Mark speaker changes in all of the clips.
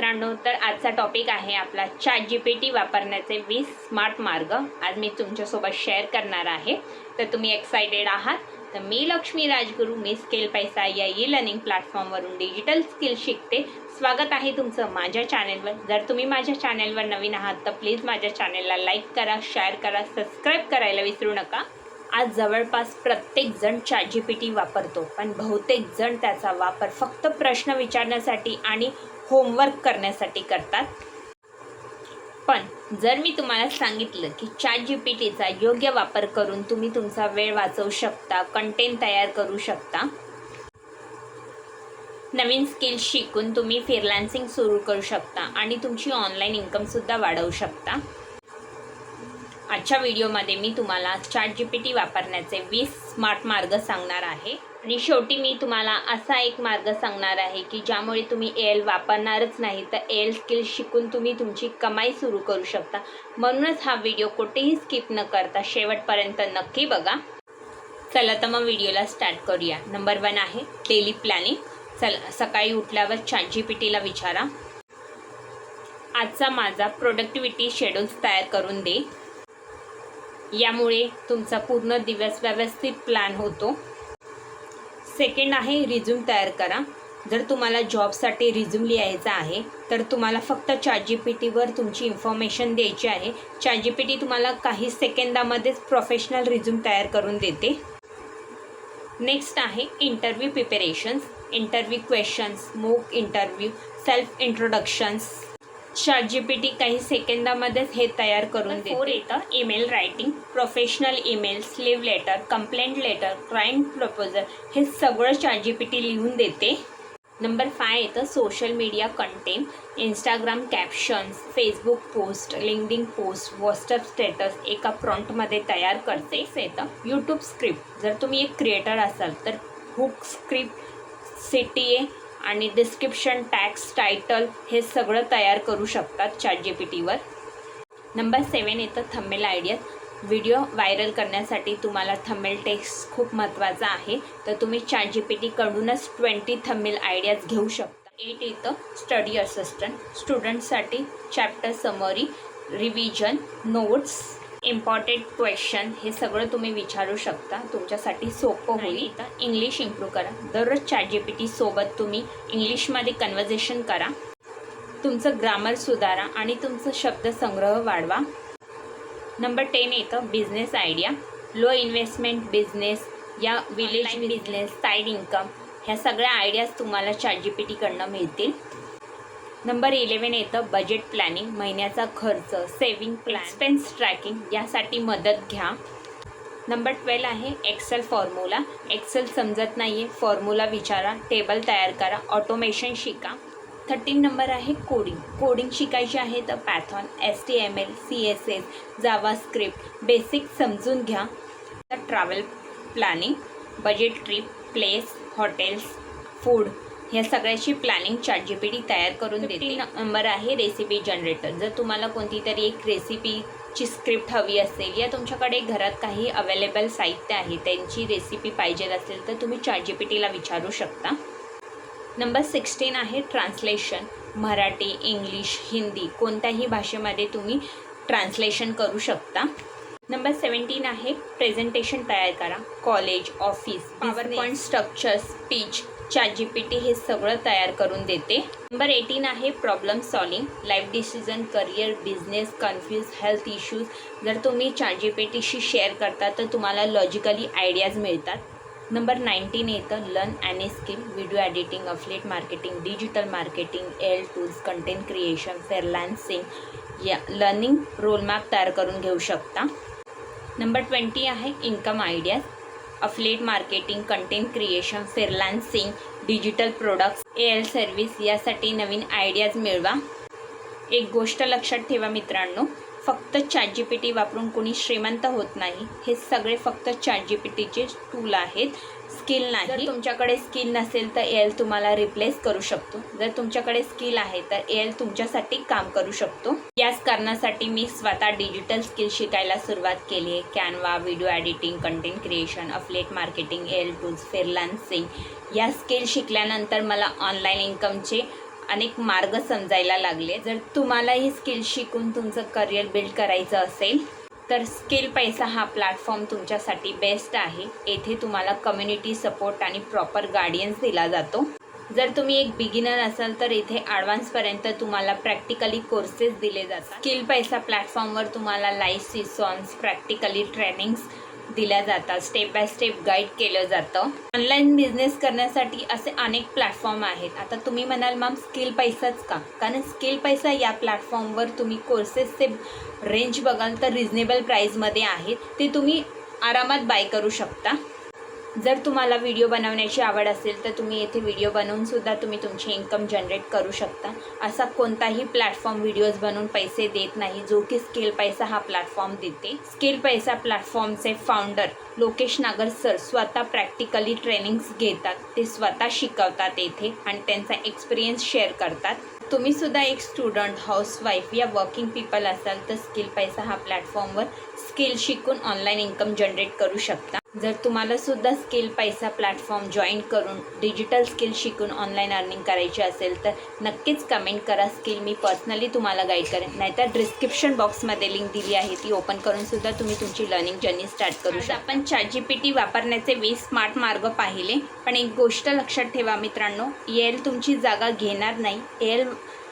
Speaker 1: मित्रांनो, तर आजचा टॉपिक आहे आपला ChatGPT वापरण्याचे 20 स्मार्ट मार्ग. आज मी तुमच्यासोबत शेअर करणार आहे. तर तुम्ही एक्साइटेड आहात? तर मी लक्ष्मी राजगुरू, मी स्किल पैसा या ई-लर्निंग प्लॅटफॉर्मवरून डिजिटल स्किल शिकते. स्वागत आहे तुमचं माझ्या चॅनेलवर. जर तुम्ही माझ्या चॅनेलवर नवीन आहात तर प्लीज माझ्या चॅनेलला लाईक करा, शेअर करा, सबस्क्राईब करायला विसरू नका. आज जवळपास प्रत्येक जण ChatGPT वापरतो, पण बहुतेक जण त्याचा वापर फक्त प्रश्न विचारण्यासाठी आणि होमवर्क करण्यासाठी करतात. पण जर मी तुम्हाला सांगितलं की ChatGPTचा योग्य वापर करून तुम्ही तुमचा वेळ वाचवू शकता, कंटेंट तयार करू शकता, नवीन स्किल शिकून तुम्ही फ्रीलान्सिंग सुरू करू शकता आणि तुमची ऑनलाईन इन्कमसुद्धा वाढवू शकता. आजच्या व्हिडिओमध्ये मी तुम्हाला ChatGPT वापरण्याचे 20 स्मार्ट मार्ग सांगणार आहे आणि शेवटी मी तुम्हाला असा एक मार्ग सांगणार आहे की ज्यामुळे तुम्ही AI वापरणारच नाही तर AI स्किल शिकून तुम्ही तुमची कमाई सुरू करू शकता. म्हणूनच हा व्हिडिओ कुठेही स्किप न करता शेवटपर्यंत नक्की बघा. चला तर मग व्हिडिओला स्टार्ट करूया. नंबर 1 आहे डेली प्लॅनिंग. चला, सकाळी उठल्यावर ChatGPTला विचारा, आजचा माझा प्रोडक्टिव्हिटी शेड्यूल्स तयार करून दे. यामुळे तुमचा पूर्ण दिवस व्यवस्थित प्लॅन होतो. सेकंड आहे रिझ्यूम तयार करा. जर तुम्हाला जॉबसाठी रिझ्यूम लिहायचा आहे तर तुम्हाला फक्त ChatGPTवर तुमची इन्फॉर्मेशन द्यायची आहे. ChatGPT तुम्हाला काही सेकंदामध्येच प्रोफेशनल रिझ्यूम तयार करून देते. नेक्स्ट आहे interview preparations. Interview questions, mock interview, self introductions. ChatGPT काही सेकंदामध्येच हे तयार करून देते. 4 येतं email writing. Professional emails, leave letter, complaint letter, client proposal हे सगळं ChatGPT लिहून देते. नंबर 5 येतं social media content. Instagram captions, Facebook post, LinkedIn post, WhatsApp status एका प्रॉम्प्टमध्ये तयार करते. येतं यूट्यूब स्क्रिप्ट. जर तुम्ही एक क्रिएटर असाल तर हुक स्क्रिप्ट, CTA आणि डिस्क्रिप्शन, टॅग्स, टायटल हे सगळं तयार करू शकतात ChatGPTवर. नंबर 7 येतं थंबनेल आयडियाज. व्हिडिओ व्हायरल करण्यासाठी तुम्हाला थंबनेल टेक्स्ट खूप महत्त्वाचा आहे, तर तुम्ही ChatGPTकडूनच 20 थंबनेल आयडियाज घेऊ शकता. 8 येतं स्टडी असिस्टंट. स्टुडंटसाठी chapter summary, revision, notes, important question हे सगळं तुम्ही विचारू शकता. तुमच्यासाठी सोपं होईल. तर इंग्लिश इम्प्रूव्ह करा. दररोज ChatGPT सोबत तुम्ही इंग्लिशमध्ये कन्व्हर्सेशन करा. तुमचं ग्रामर सुधारा आणि तुमचं शब्दसंग्रह वाढवा. नंबर 10 येतं business idea. Low investment business या विलेज बिझनेस, साईड इन्कम ह्या सगळ्या आयडियाज तुम्हाला ChatGPTकडनं मिळतील. नंबर 11 येतं बजेट प्लॅनिंग. महिन्याचा खर्च, सेविंग प्लॅन, एक्सपेन्स ट्रॅकिंग यासाठी मदत घ्या. नंबर 12 आहे एक्सेल फॉर्म्युला. एक्सेल समजत नाही आहे, फॉर्म्युला विचारा, टेबल तयार करा, ऑटोमेशन शिका. 13 नंबर आहे कोडिंग. कोडिंग शिकायची आहे तर Python, HTML, CSS, JavaScript basic समजून घ्या. तर travel planning, budget trip, place, hotels, food ह्या सगळ्याची प्लॅनिंग ChatGPT तयार करून देते. 15 नंबर आहे रेसिपी जनरेटर. जर तुम्हाला कोणती तरी एक रेसिपीची स्क्रिप्ट हवी असेल या तुमच्याकडे घरात काही अवेलेबल साहित्य आहे त्यांची रेसिपी पाहिजे असेल तर तुम्ही ChatGPTला विचारू शकता. नंबर 16 आहे ट्रान्सलेशन. मराठी, इंग्लिश, हिंदी कोणत्याही भाषेमध्ये तुम्ही ट्रान्सलेशन करू शकता. नंबर 17 आहे प्रेझेंटेशन तयार करा. College, office, PowerPoint structure, speech ChatGPT हे सगळं तयार करून देते. नंबर 18 आहे problem solving. Life decision, career, business, confuse, health issues जर तुम्ही ChatGPTशी शेअर करता तर तुम्हाला लॉजिकली आयडियाज मिळतात. नंबर 19 येतं learn any skill. Video editing, affiliate marketing, digital marketing, AI tools, content creation, freelancing या लर्निंग रोडमॅप तयार करून घेऊ शकता. नंबर 20 आहे income ideas. Affiliate marketing, content creation, freelancing, digital products, AI service यासाठी नवीन ideas मिळवा. एक गोष्ट लक्षात ठेवा मित्रांनो, फक्त ChatGPT वापरून कोणी श्रीमंत होत नाही. हे सगळे फक्त ChatGPTचे टूल आहेत, स्किल नाही. जर तुमच्याकडे स्किल नसेल तर AI तुम्हाला रिप्लेस करू शकतो. जर तुमच्याकडे स्किल आहे तर AI तुमच्यासाठी काम करू शकतो. याच कारणासाठी मी स्वतः डिजिटल स्किल शिकायला सुरुवात केली आहे. Canva, video editing, content creation, affiliate marketing, AI tools, freelancing या स्किल शिकल्यानंतर मला ऑनलाईन इन्कमचे अनेक मार्ग समजायला लागले. जर तुम्हाला ही स्किल शिकून तुमचं करिअर बिल्ड करायचं असेल तर स्किल पैसा हा प्लॅटफॉर्म तुमच्यासाठी बेस्ट आहे. येथे तुम्हाला कम्युनिटी सपोर्ट आणि प्रॉपर गायडन्स दिला जातो. जर तुम्ही एक बिगिनर असाल तर इथे ॲडव्हान्सपर्यंत तुम्हाला प्रॅक्टिकली कोर्सेस दिले जातात. स्किल पैसा प्लॅटफॉर्मवर तुम्हाला लाईव्ह सेशन्स, प्रॅक्टिकली ट्रेनिंग्स दिल्या जातात. स्टेप बाय स्टेप गाईड केलं जातं. ऑनलाईन बिझनेस करण्यासाठी असे अनेक प्लॅटफॉर्म आहेत. आता तुम्ही म्हणाल मॅम स्किल पैसाच का? कारण स्किल पैसा या प्लॅटफॉर्मवर तुम्ही कोर्सेसचे रेंज बघाल तर रिजनेबल प्राईजमध्ये आहेत. ते तुम्ही आरामात बाय करू शकता. जर तुम्हाला व्हिडिओ बनवण्याची आवड असेल तर तुम्ही येथे व्हिडिओ बनवूनसुद्धा तुम्ही तुमची इन्कम जनरेट करू शकता. असा कोणताही प्लॅटफॉर्म व्हिडिओज बनवून पैसे देत नाही जो की स्किल पैसा हा प्लॅटफॉर्म देते. स्किल पैसा प्लॅटफॉर्मचे फाउंडर लोकेश नागर सर स्वतः प्रॅक्टिकली ट्रेनिंग्स घेतात. ते स्वतः शिकवतात येथे आणि त्यांचा एक्सपिरियन्स शेअर करतात. तुम्हीसुद्धा एक स्टुडंट, हाऊसवाईफ या वर्किंग पीपल असाल तर स्किल पैसा हा प्लॅटफॉर्मवर स्किल शिकून ऑनलाईन इन्कम जनरेट करू शकता. जर तुम्हालासुद्धा स्किल पैसा प्लॅटफॉर्म जॉईन करून डिजिटल स्किल शिकून ऑनलाईन अर्निंग करायची असेल तर नक्कीच कमेंट करा. स्किल मी पर्सनली तुम्हाला गाईड करेन. नाहीतर डिस्क्रिप्शन बॉक्समध्ये लिंक दिली आहे, ती ओपन करूनसुद्धा तुम्ही तुमची लर्निंग जर्नी स्टार्ट करू शकता. आपण ChatGPT वापरण्याचे 20 स्मार्ट मार्ग पाहिले. पण एक गोष्ट लक्षात ठेवा मित्रांनो, AI तुमची जागा घेणार नाही. AI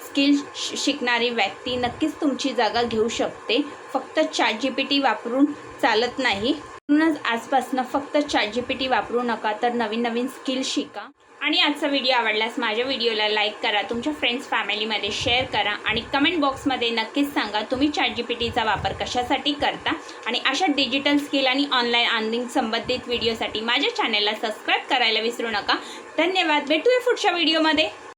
Speaker 1: स्किल शिकणारी व्यक्ती नक्कीच तुमची जागा घेऊ शकते. फक्त ChatGPT वापरून चालत नाही. म्हणूनच आजपासून फक्त ChatGPT वापरू नका, तर नवीन नवीन स्किल शिका. आणि आजचा व्हिडिओ आवडल्यास माझ्या व्हिडिओला लाईक करा, तुमच्या फ्रेंड्स फॅमिलीमध्ये शेअर करा आणि कमेंट बॉक्समध्ये नक्कीच सांगा तुम्ही ChatGPTचा वापर कशासाठी करता. आणि अशा डिजिटल स्किल आणि ऑनलाईन अर्निंग संबंधित व्हिडिओसाठी माझ्या चॅनलला सबस्क्राईब करायला विसरू नका. धन्यवाद. भेटूया पुढच्या व्हिडिओमध्ये.